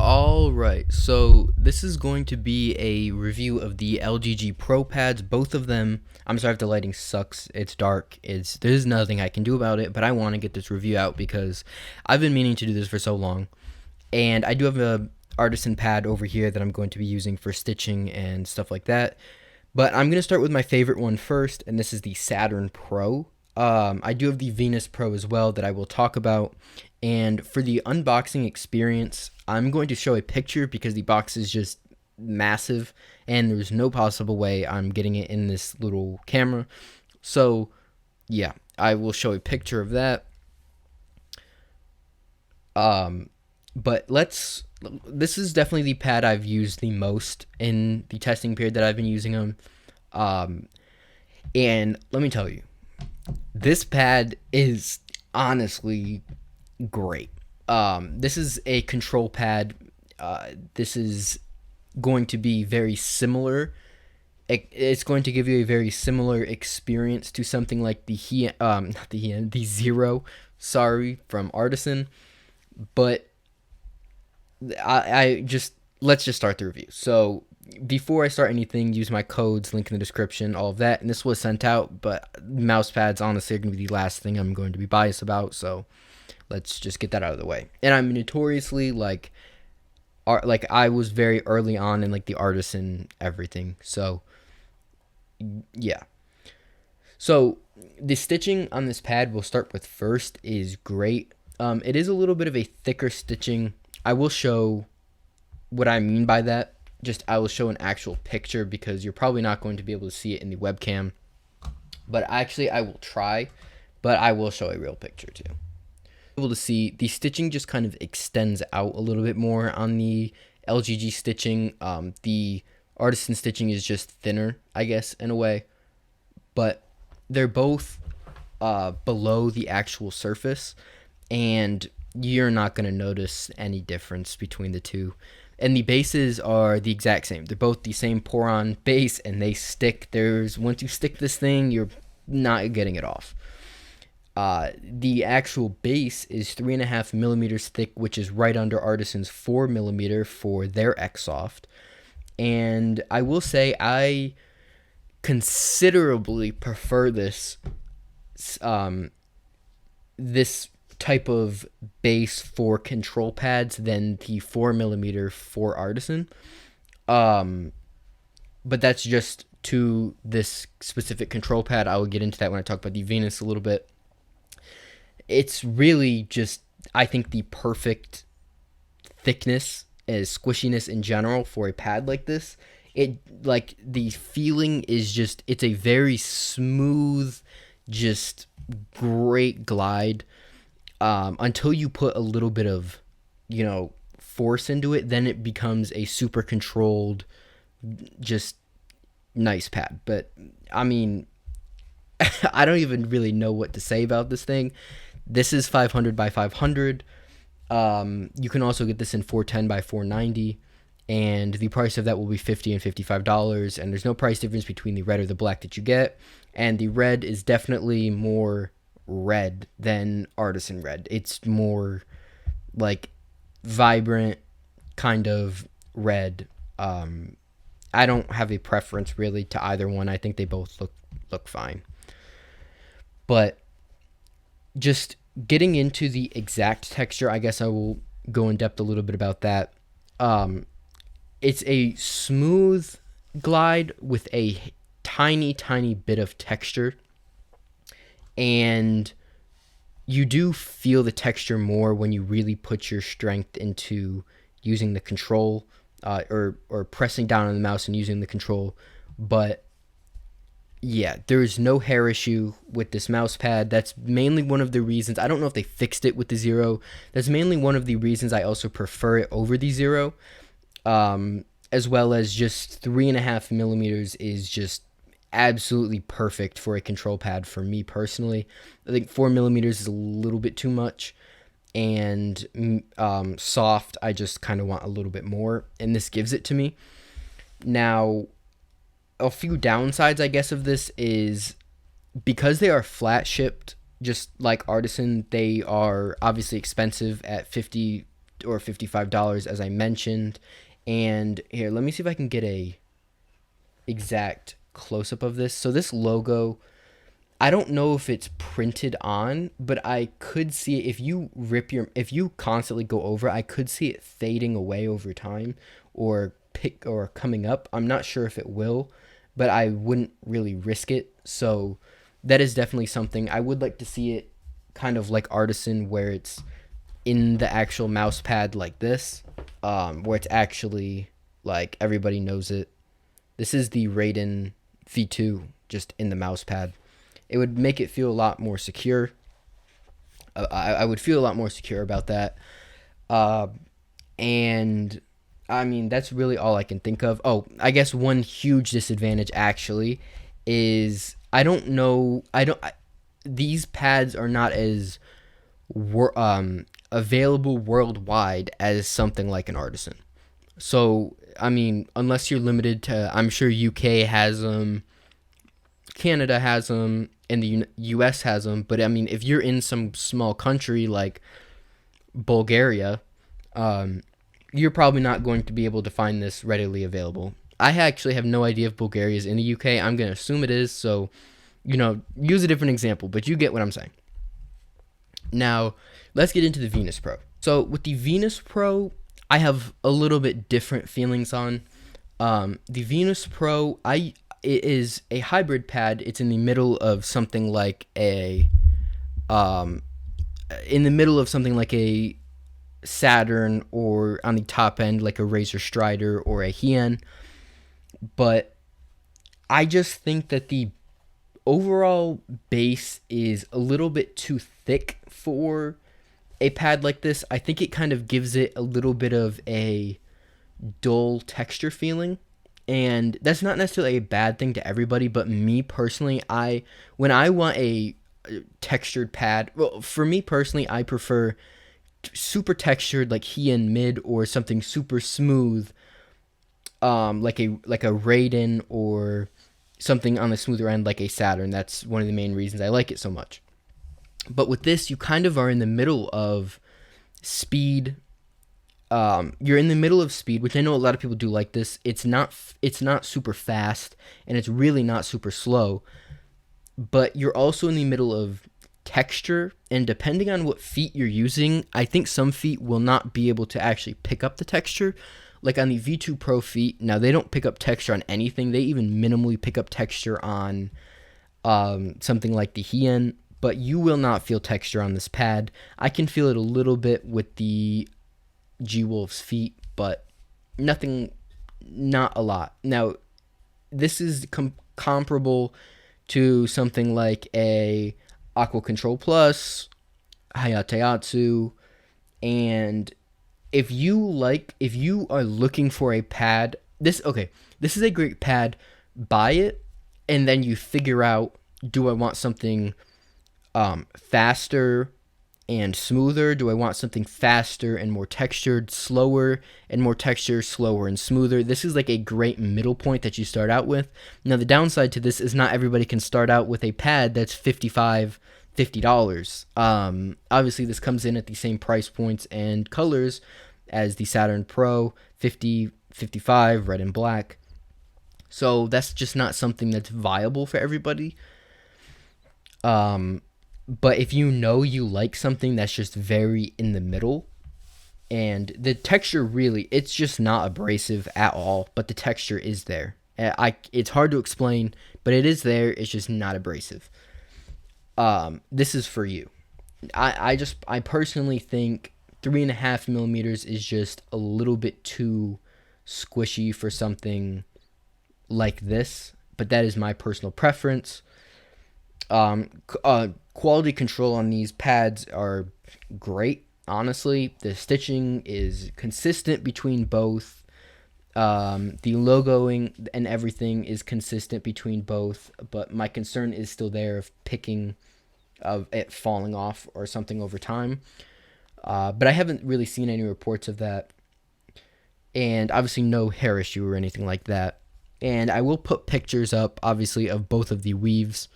Alright, so this is going to be a review of the LGG Pro pads, both of them. I'm sorry if the lighting sucks, it's dark, there's nothing I can do about it, but I want to get this review out because I've been meaning to do this for so long. And I do have a Artisan pad over here that I'm going to be using for stitching and stuff like that. But I'm going to start with my favorite one first, and this is the Saturn Pro. I do have the Venus Pro as well that I will talk about. And for the unboxing experience, I'm going to show a picture because the box is just massive and there's no possible way I'm getting it in this little camera. So yeah, I will show a picture of that. But this is definitely the pad I've used the most in the testing period that I've been using them. And let me tell you, this pad is honestly great. This is a control pad. This is going to be very similar. It's going to give you a very similar experience to something like the Zero, sorry, from Artisan. But let's just start the review. So before I start anything, use my codes, link in the description, all of that. And this was sent out, but mouse pads honestly are going to be the last thing I'm going to be biased about. So let's just get that out of the way. And I'm notoriously like I was very early on in like the Artisan everything. So yeah. So the stitching on this pad we'll start with first is great. It is a little bit of a thicker stitching. I will show what I mean by that. I will show an actual picture because you're probably not going to be able to see it in the webcam. But actually I will try, but I will show a real picture too. Able to see the stitching just kind of extends out a little bit more on the LGG stitching. The Artisan stitching is just thinner, I guess, in a way, but they're both below the actual surface, and you're not going to notice any difference between the two. And the bases are the exact same. They're both the same pour-on base, and they stick. Once you stick this thing, you're not getting it off. The actual base is 3.5 millimeters thick, which is right under Artisan's 4 millimeter for their X-Soft. And I will say I considerably prefer this type of base for control pads than the 4 millimeter for Artisan. But that's just to this specific control pad. I will get into that when I talk about the Venus a little bit. It's really just, I think, the perfect thickness and squishiness in general for a pad like this. Like the feeling is just, it's a very smooth, just great glide. Until you put a little bit of, force into it, then it becomes a super controlled, just nice pad. But I mean, I don't even really know what to say about this thing. This is 500 by 500. You can also get this in 410 by 490, and the price of that will be $50 and $55. And there's no price difference between the red or the black that you get. And the red is definitely more red than Artisan red. It's more like vibrant kind of red. I don't have a preference really to either one. I think they both look fine. But just getting into the exact texture, I guess I will go in depth a little bit about that. It's a smooth glide with a tiny bit of texture, and you do feel the texture more when you really put your strength into using the control, or pressing down on the mouse and using the control. But yeah, there is no hair issue with this mouse pad. That's mainly one of the reasons. I don't know if they fixed it with the Zero. That's mainly one of the reasons I also prefer it over the Zero. As well as just 3.5 millimeters is just absolutely perfect for a control pad for me personally. I think 4 millimeters is a little bit too much, and soft, I just kind of want a little bit more, and this gives it to me. Now, a few downsides, I guess, of this is because they are flat shipped, just like Artisan, they are obviously expensive at $50 or $55, as I mentioned. And here, let me see if I can get a exact close-up of this. So this logo, I don't know if it's printed on, but I could see it. If you constantly go over, I could see it fading away over time, or coming up. I'm not sure if it will, but I wouldn't really risk it. So that is definitely something I would like to see it kind of like Artisan, where it's in the actual mouse pad like this, where it's actually like everybody knows it. This is the Raiden V2 just in the mouse pad. It would make it feel a lot more secure. I would feel a lot more secure about that. And I mean, that's really all I can think of. Oh, I guess one huge disadvantage actually is these pads are not as available worldwide as something like an Artisan. So, I mean, unless you're limited to, I'm sure UK has them, Canada has them, and the US has them. But I mean, if you're in some small country like Bulgaria, you're probably not going to be able to find this readily available. I actually have no idea if Bulgaria is in the UK. I'm going to assume it is. So, use a different example, but you get what I'm saying. Now, let's get into the Venus Pro. So with the Venus Pro, I have a little bit different feelings on. The Venus Pro, it is a hybrid pad. It's in the middle of something like a Saturn, or on the top end like a Razer Strider or a Hien. But I just think that the overall base is a little bit too thick for a pad like this. I think it kind of gives it a little bit of a dull texture feeling, and that's not necessarily a bad thing to everybody, but me personally, when I want a textured pad, well, for me personally, I prefer super textured like Hien Mid, or something super smooth, like a Raiden, or something on the smoother end like a Saturn. That's one of the main reasons I like it so much. But with this, you kind of are in the middle of speed. You're in the middle of speed, which I know a lot of people do like this. It's not super fast, and it's really not super slow. But you're also in the middle of texture, and depending on what feet you're using, I think some feet will not be able to actually pick up the texture. Like on the V2 Pro feet, now they don't pick up texture on anything. They even minimally pick up texture on something like the Hien, but you will not feel texture on this pad. I can feel it a little bit with the G-Wolf's feet, but not a lot. Now, this is comparable to something like a Aqua Control Plus, Hayateatsu, and if you are looking for a pad, this is a great pad. Buy it, and then you figure out, do I want something faster and smoother? Do I want something faster and more textured, slower and more texture, slower and smoother? This is like a great middle point that you start out with. Now, the downside to this is not everybody can start out with a pad that's $50. Obviously, this comes in at the same price points and colors as the Saturn Pro, 50, 55, red and black. So that's just not something that's viable for everybody. But if you like something that's just very in the middle, and the texture really, it's just not abrasive at all, but the texture is there. It's hard to explain, but it is there. It's just not abrasive. This is for you. I personally think 3.5 millimeters is just a little bit too squishy for something like this, but that is my personal preference. Quality control on these pads are great. Honestly, the stitching is consistent between both. The logoing and everything is consistent between both, but my concern is still there of it falling off or something over time. But I haven't really seen any reports of that, and obviously no hair issue or anything like that. And I will put pictures up, obviously, of both of the weaves.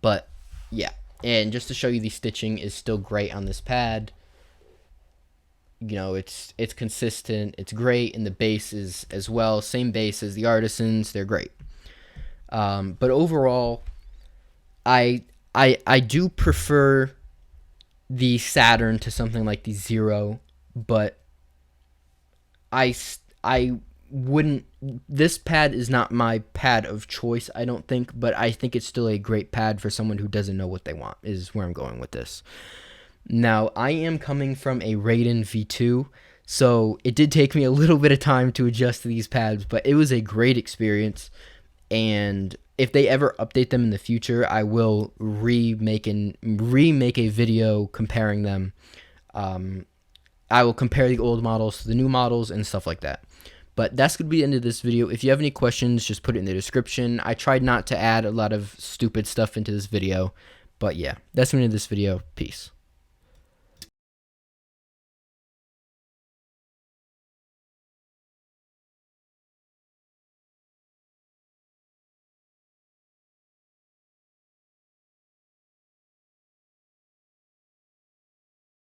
But yeah, and just to show you, the stitching is still great on this pad. You know, it's consistent, it's great, and the base is as well, same base as the Artisans. They're great. But overall, I do prefer the Saturn to something like the Zero, but I wouldn't. This pad is not my pad of choice, I don't think, but I think it's still a great pad for someone who doesn't know what they want. Is where I'm going with this. Now, I am coming from a Raiden V2, so it did take me a little bit of time to adjust to these pads, but it was a great experience. And if they ever update them in the future, I will remake a video comparing them. I will compare the old models to the new models and stuff like that. But that's going to be the end of this video. If you have any questions, just put it in the description. I tried not to add a lot of stupid stuff into this video. But yeah, that's the end of this video. Peace.